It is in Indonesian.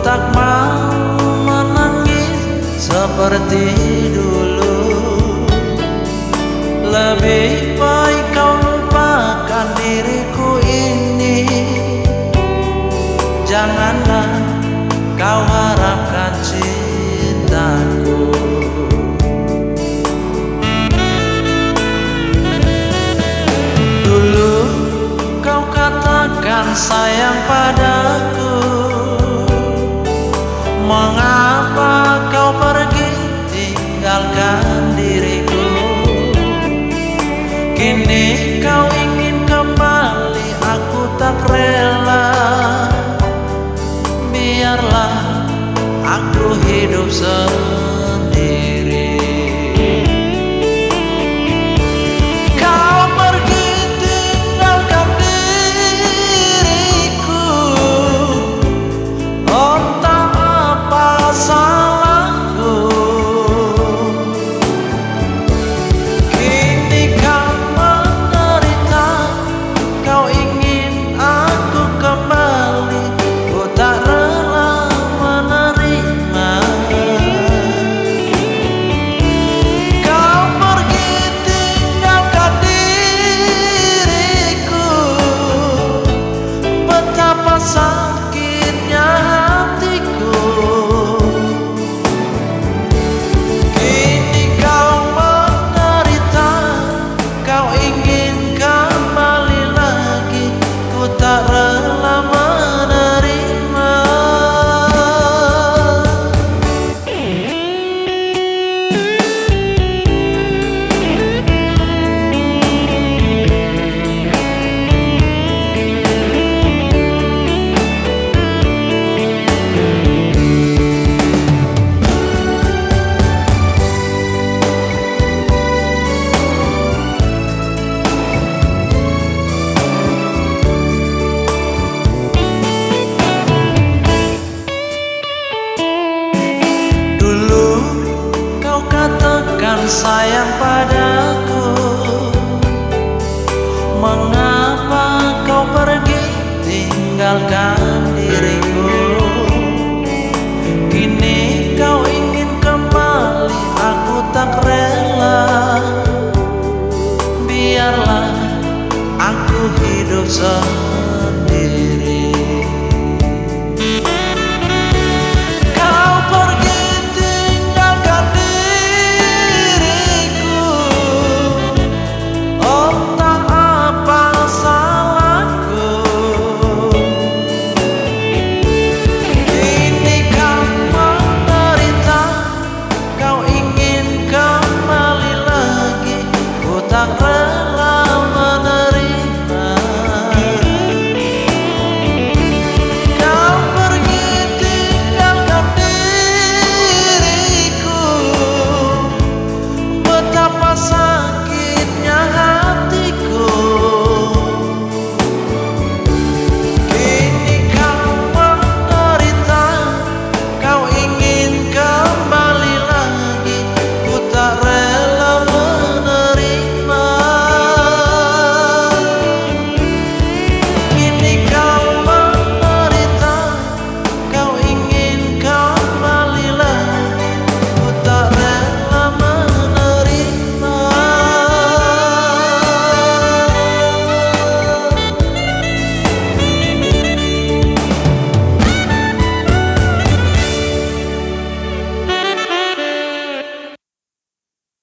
tak mau menangis seperti dulu. Lebih baik kau lupakan diriku ini. Janganlah kau harapkan cintaku. Dulu kau katakan sayang padaku. Mengapa kau pergi tinggalkan diriku? Kini kau ingin kembali, aku tak rela. Biarlah aku hidup sendiri. Kau pergi tinggalkan diriku. Oh, tak apa salahku. Kini kau menderita, kau ingin aku kembali. Ku tak rela menerima. Kau pergi tinggalkan diriku. Betapa sakitnya hatiku. Kini kau menderita, kau ingin kembali lagi. Ku tak rela menerima. Dulu kau katakan sayang padaku. Mengapa kau pergi tinggalkan diriku? Kini kau ingin kembali, aku tak rela. Biarlah aku hidup sendiri.